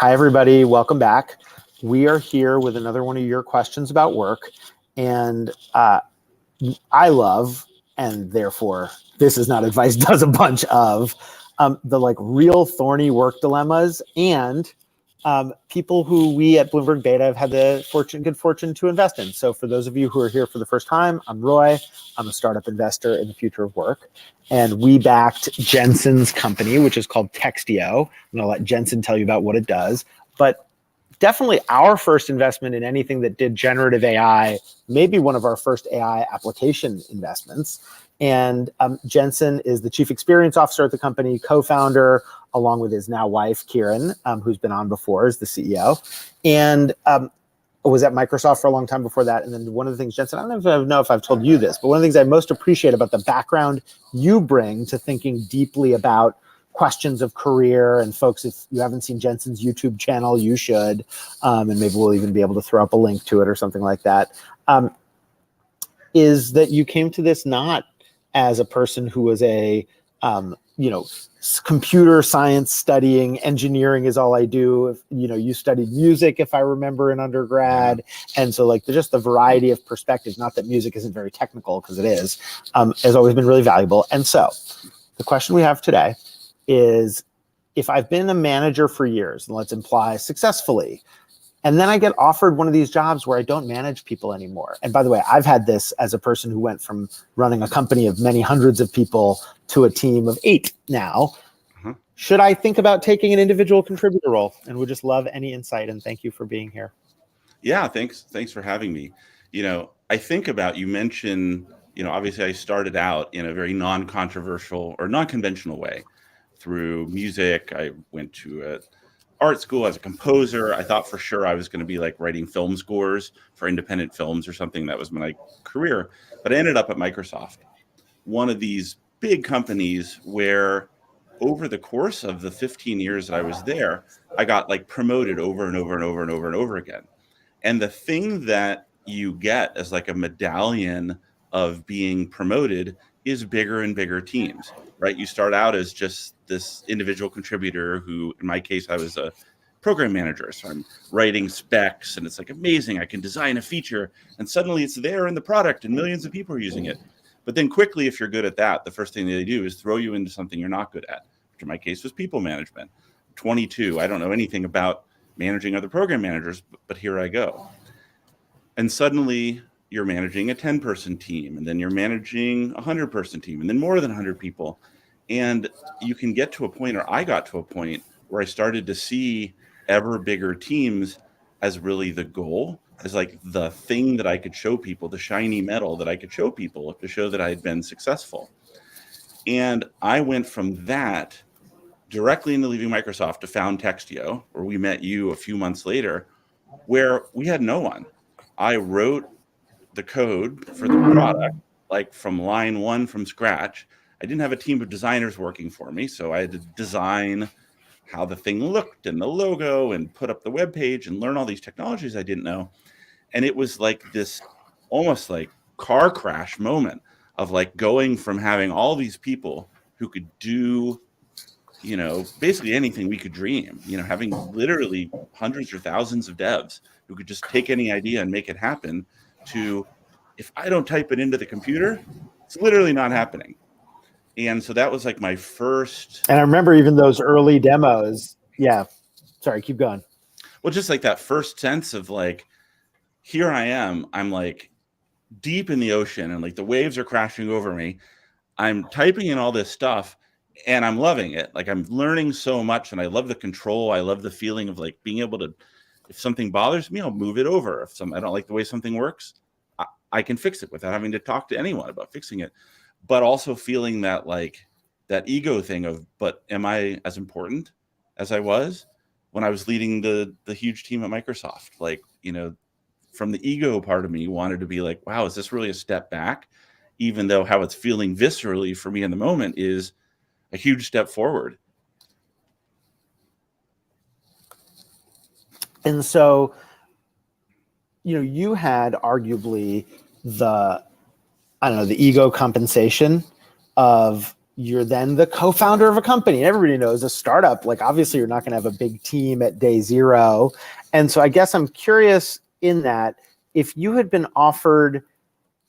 Hi, everybody. Welcome back. We are here with another one of your questions about work. And I love, and therefore this is not advice, does a bunch of the like real thorny work dilemmas and people who we at Bloomberg Beta have had the good fortune to invest in. So for those of you who are here for the first time, I'm Roy. I'm a startup investor in the future of work. And we backed Jensen's company, which is called Textio. I'm going to let Jensen tell you about what it does. But definitely our first investment in anything that did generative AI, maybe one of our first AI application investments. And Jensen is the chief experience officer at the company, co-founder, along with his now wife, Kieran, who's been on before as the CEO. And was at Microsoft for a long time before that. And then one of the things, Jensen, I don't know if I've told you this, but one of the things I most appreciate about the background you bring to thinking deeply about questions of career, and folks, if you haven't seen Jensen's YouTube channel, you should, and maybe we'll even be able to throw up a link to it or something like that, is that you came to this not as a person who was a, computer science studying, engineering is all I do. You studied music, if I remember, in undergrad. And so like just the variety of perspectives, not that music isn't very technical, because it is, has always been really valuable. And so the question we have today is, if I've been a manager for years, and let's imply successfully, and then I get offered one of these jobs where I don't manage people anymore. And by the way, I've had this as a person who went from running a company of many hundreds of people to a team of 8 now. Mm-hmm. Should I think about taking an individual contributor role? And would just love any insight, and thank you for being here. Yeah, thanks for having me. I think about, you mentioned, obviously I started out in a very non-controversial or non-conventional way through music. I went to art school as a composer. I thought for sure I was going to be like writing film scores for independent films or something. That was my career. But I ended up at Microsoft, one of these big companies where over the course of the 15 years that I was there, I got like promoted over and over and over and over and over again. And the thing that you get as like a medallion of being promoted is bigger and bigger teams, right? You start out as just this individual contributor who, in my case, I was a program manager. So I'm writing specs and it's like amazing. I can design a feature and suddenly it's there in the product and millions of people are using it. But then quickly, if you're good at that, the first thing they do is throw you into something you're not good at, which in my case was people management. 22, I don't know anything about managing other program managers, but here I go. And suddenly you're managing a 10-person team, and then you're managing a 100-person team, and then more than 100 people. And you can get to a point, or I got to a point, where I started to see ever bigger teams as really the goal, as like the thing that I could show people, the shiny medal that I could show people to show that I had been successful. And I went from that directly into leaving Microsoft to found Textio, where we met you a few months later, where we had no one. I wrote the code for the product, like from line 1 from scratch. I didn't have a team of designers working for me, so I had to design how the thing looked and the logo and put up the web page and learn all these technologies I didn't know. And it was like this almost like car crash moment of like going from having all these people who could do, basically anything we could dream, having literally hundreds or thousands of devs who could just take any idea and make it happen, to, if I don't type it into the computer, it's literally not happening. And so that was like my first. And I remember even those early demos. Yeah. Sorry, keep going. Well, just like that first sense of like, here I am, I'm like deep in the ocean and like the waves are crashing over me. I'm typing in all this stuff and I'm loving it. Like I'm learning so much and I love the control. I love the feeling of like being able to, if something bothers me, I'll move it over. If I don't like the way something works, I can fix it without having to talk to anyone about fixing it. But also feeling that like that ego thing of, but am I as important as I was when I was leading the huge team at Microsoft? Like, from the ego part of me wanted to be like, wow, is this really a step back? Even though how it's feeling viscerally for me in the moment is a huge step forward. And so, you had arguably the ego compensation of, you're then the co-founder of a company. And everybody knows a startup, like obviously you're not going to have a big team at day zero. And so I guess I'm curious in that if you had been offered,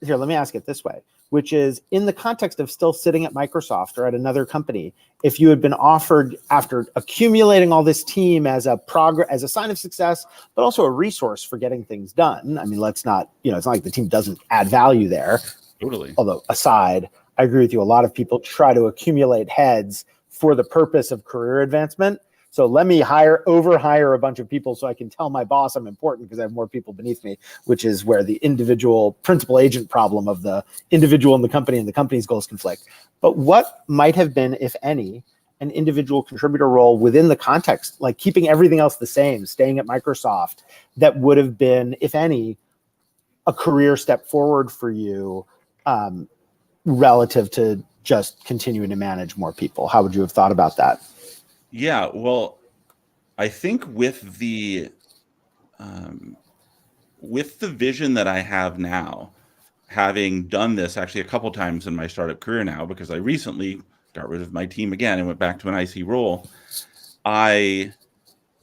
here, let me ask it this way, which is in the context of still sitting at Microsoft or at another company, if you had been offered after accumulating all this team as a sign of success, but also a resource for getting things done. I mean, let's not, it's not like the team doesn't add value there. Totally. Although aside, I agree with you. A lot of people try to accumulate heads for the purpose of career advancement. So let me overhire a bunch of people so I can tell my boss I'm important because I have more people beneath me, which is where the individual principal agent problem of the individual in the company and the company's goals conflict. But what might have been, if any, an individual contributor role within the context, like keeping everything else the same, staying at Microsoft, that would have been, if any, a career step forward for you relative to just continuing to manage more people? How would you have thought about that? Yeah, well, I think with the vision that I have now, having done this actually a couple times in my startup career now, because I recently got rid of my team again and went back to an IC role, I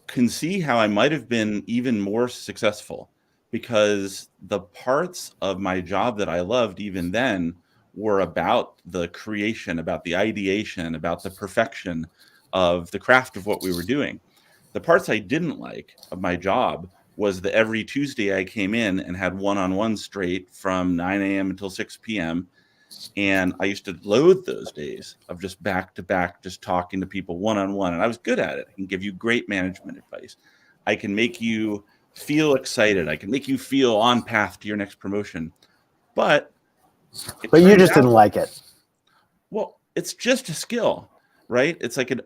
can see how I might have been even more successful because the parts of my job that I loved even then were about the creation, about the ideation, about the perfection of the craft of what we were doing. The parts I didn't like of my job was that every Tuesday I came in and had one-on-one straight from 9 a.m. until 6 p.m. And I used to loathe those days of just back to back, just talking to people one-on-one. And I was good at it. I can give you great management advice. I can make you feel excited. I can make you feel on path to your next promotion. But you just didn't like it. Well, it's just a skill, right? It's like an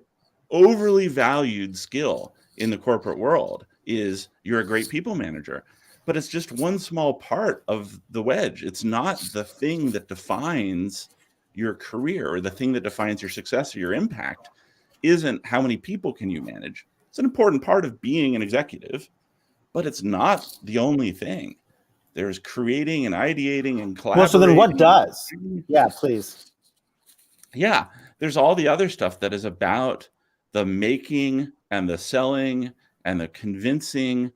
overly valued skill in the corporate world is you're a great people manager, but it's just one small part of the wedge. It's not the thing that defines your career or the thing that defines your success or your impact. Isn't how many people can you manage. It's an important part of being an executive, but it's not the only thing. There's creating and ideating and collaborating. Well, so then what does? Yeah, please. Yeah, there's all the other stuff that is about the making and the selling and the convincing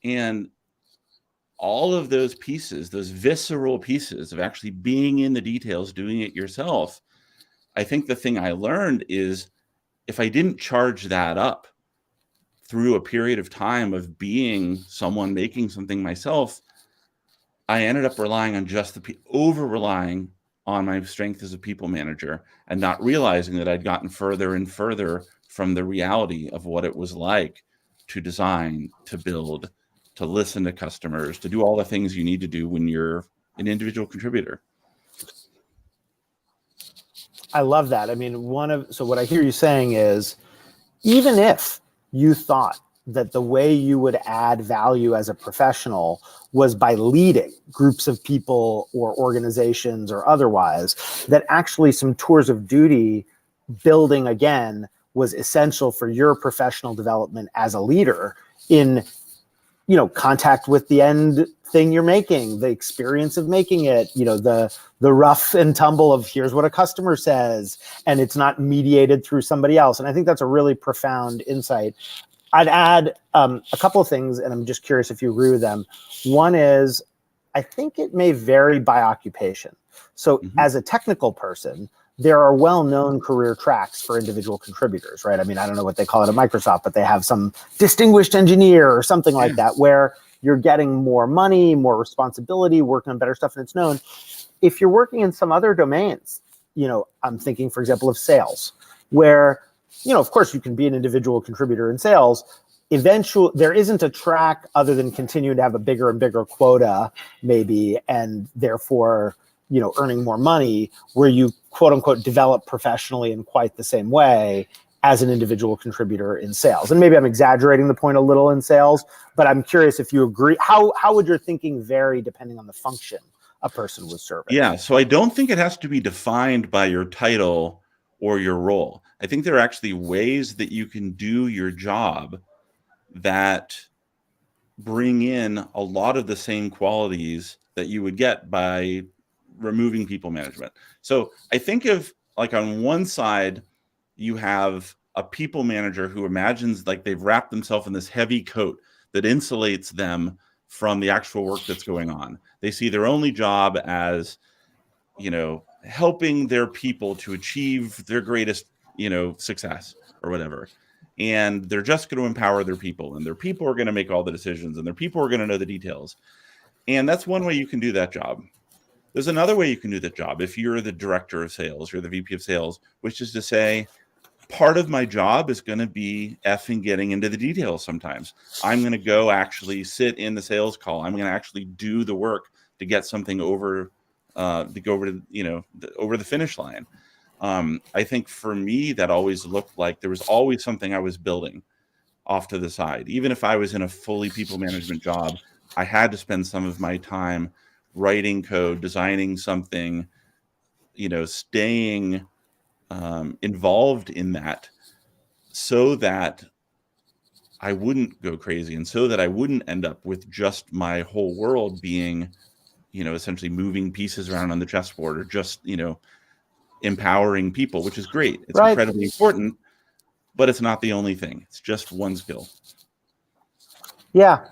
and all of those pieces, those visceral pieces of actually being in the details, doing it yourself. I think the thing I learned is if I didn't charge that up through a period of time of being someone making something myself, I ended up relying on just over-relying on my strength as a people manager and not realizing that I'd gotten further and further from the reality of what it was like to design, to build, to listen to customers, to do all the things you need to do when you're an individual contributor. I love that. I mean, so what I hear you saying is, even if you thought that the way you would add value as a professional was by leading groups of people or organizations or otherwise, that actually some tours of duty building again was essential for your professional development as a leader in, contact with the end thing you're making, the experience of making it, the rough and tumble of here's what a customer says, and it's not mediated through somebody else. And I think that's a really profound insight. I'd add a couple of things, and I'm just curious if you agree with them. One is, I think it may vary by occupation. So as a technical person, there are well-known career tracks for individual contributors, right? I mean, I don't know what they call it at Microsoft, but they have some distinguished engineer or something like that, where you're getting more money, more responsibility, working on better stuff, and it's known. If you're working in some other domains, I'm thinking, for example, of sales, where of course, you can be an individual contributor in sales. Eventually, there isn't a track other than continuing to have a bigger and bigger quota, maybe, and therefore, earning more money, where you, quote unquote, develop professionally in quite the same way as an individual contributor in sales. And maybe I'm exaggerating the point a little in sales, but I'm curious if you agree. How would your thinking vary depending on the function a person was serving? Yeah, so I don't think it has to be defined by your title or your role. I think there are actually ways that you can do your job that bring in a lot of the same qualities that you would get by removing people management. So I think of like on one side, you have a people manager who imagines like they've wrapped themselves in this heavy coat that insulates them from the actual work that's going on. They see their only job as, helping their people to achieve their greatest, success or whatever. And they're just going to empower their people, and their people are going to make all the decisions, and their people are going to know the details. And that's one way you can do that job. There's another way you can do that job if you're the director of sales, you're the VP of sales, which is to say, part of my job is going to be effing getting into the details sometimes. I'm going to go actually sit in the sales call. I'm going to actually do the work to get something over, to go over to, over the finish line. I think for me, that always looked like there was always something I was building off to the side. Even if I was in a fully people management job, I had to spend some of my time writing code, designing something, staying involved in that so that I wouldn't go crazy and so that I wouldn't end up with just my whole world being, essentially moving pieces around on the chessboard or just, empowering people, which is great. It's right. Incredibly important, but it's not the only thing. It's just one skill. Yeah.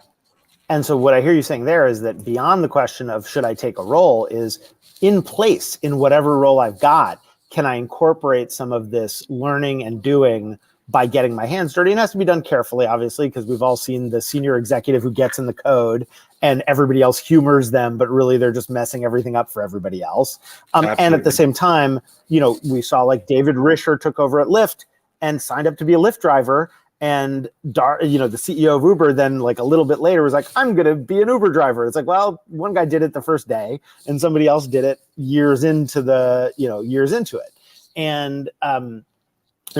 And so what I hear you saying there is that beyond the question of should I take a role is in place in whatever role I've got, can I incorporate some of this learning and doing by getting my hands dirty? And it has to be done carefully, obviously, because we've all seen the senior executive who gets in the code and everybody else humors them, but really they're just messing everything up for everybody else. And at the same time, we saw like David Risher took over at Lyft and signed up to be a Lyft driver. And, the CEO of Uber then like a little bit later was like, I'm going to be an Uber driver. It's like, well, one guy did it the first day and somebody else did it years into it. And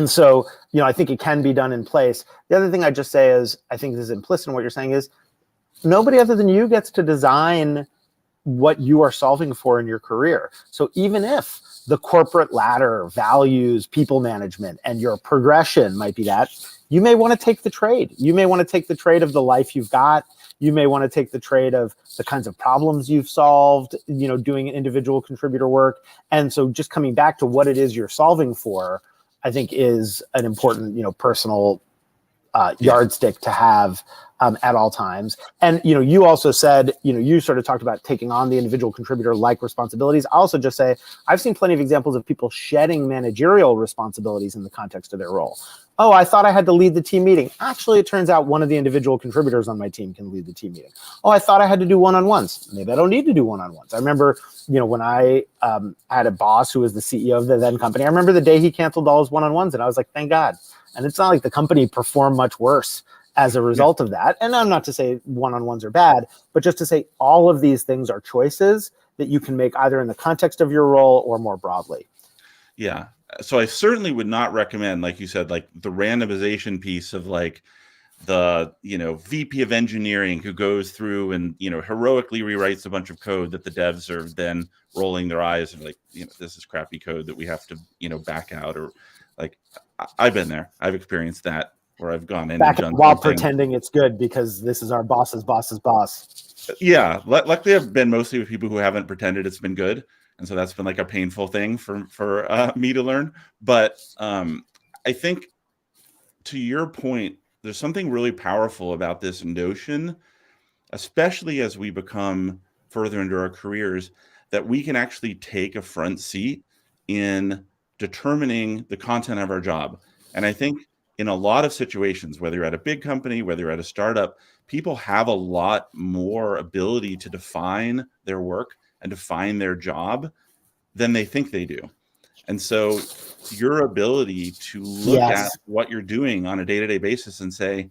so, I think it can be done in place. The other thing I just say is, I think this is implicit in what you're saying is nobody other than you gets to design what you are solving for in your career. So even if the corporate ladder values people management and your progression might be that, you may want to take the trade. You may want to take the trade of the life you've got. You may want to take the trade of the kinds of problems you've solved, doing individual contributor work. And so just coming back to what it is you're solving for, I think is an important, personal yardstick to have at all times. And, you also said, you sort of talked about taking on the individual contributor like responsibilities. I'll also just say, I've seen plenty of examples of people shedding managerial responsibilities in the context of their role. Oh, I thought I had to lead the team meeting. Actually, it turns out one of the individual contributors on my team can lead the team meeting. Oh, I thought I had to do one-on-ones. Maybe I don't need to do one-on-ones. I remember, when I had a boss who was the CEO of the then company, I remember the day he canceled all his one-on-ones and I was like, thank God. And it's not like the company performed much worse as a result of that. And I'm not to say one-on-ones are bad, but just to say all of these things are choices that you can make either in the context of your role or more broadly. Yeah. So I certainly would not recommend, like you said, like the randomization piece of like the, VP of engineering who goes through and, heroically rewrites a bunch of code that the devs are then rolling their eyes and like, this is crappy code that we have to, back out, or like, I've been there. I've experienced that where I've gone in back and done while something. Pretending it's good because this is our boss's boss's boss. Yeah. Luckily I've been mostly with people who haven't pretended it's been good. And so that's been like a painful thing for me to learn. But I think to your point, there's something really powerful about this notion, especially as we become further into our careers, that we can actually take a front seat in determining the content of our job. And I think in a lot of situations, whether you're at a big company, whether you're at a startup, people have a lot more ability to define their work and define their job than they think they do. And so your ability to look at what you're doing on a day-to-day basis and say,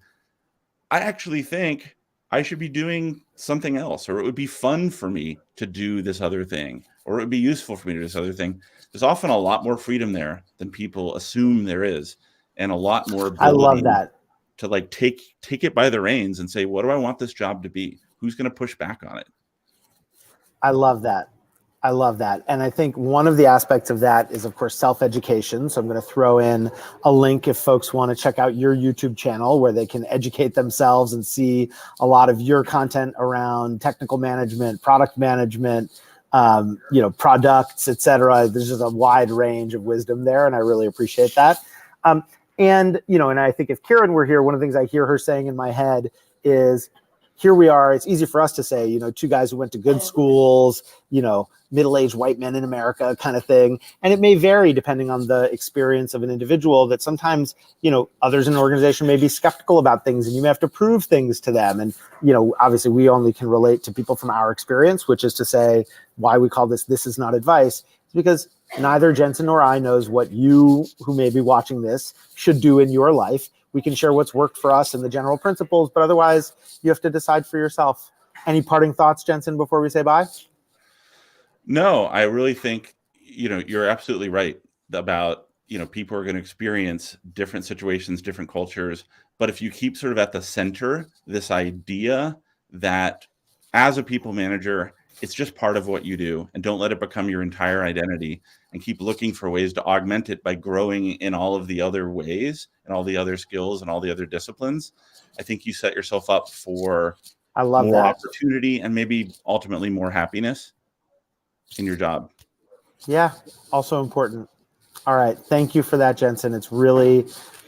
I actually think I should be doing something else, or it would be fun for me to do this other thing, or it would be useful for me to do this other thing. There's often a lot more freedom there than people assume there is, and a lot more ability. I love that. To like take it by the reins and say, what do I want this job to be? Who's going to push back on it? I love that. And I think one of the aspects of that is, of course, self-education. So I'm going to throw in a link if folks want to check out your YouTube channel where they can educate themselves and see a lot of your content around technical management, product management, products, etc. There's just a wide range of wisdom there, and I really appreciate that. And I think if Kieran were here, one of the things I hear her saying in my head is, here we are. It's easy for us to say, two guys who went to good schools, middle-aged white men in America kind of thing. And it may vary depending on the experience of an individual, that sometimes, others in an organization may be skeptical about things and you may have to prove things to them. And, obviously we only can relate to people from our experience, which is to say why we call this is not advice, because neither Jensen nor I knows what you, who may be watching this, should do in your life. We can share what's worked for us and the general principles, but otherwise you have to decide for yourself. Any parting thoughts, Jensen, before we say bye? No, I really think, you're absolutely right about, people are going to experience different situations, different cultures. But if you keep sort of at the center, this idea that as a people manager, it's just part of what you do, and don't let it become your entire identity, and keep looking for ways to augment it by growing in all of the other ways and all the other skills and all the other disciplines. I think you set yourself up for more opportunity and maybe ultimately more happiness in your job. Yeah, also important. All right. Thank you for that, Jensen. It's really,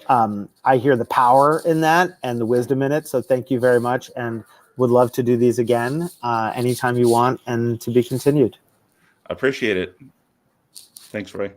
I hear the power in that and the wisdom in it. So thank you very much, and would love to do these again anytime you want, and to be continued. Appreciate it. Thanks, Roy.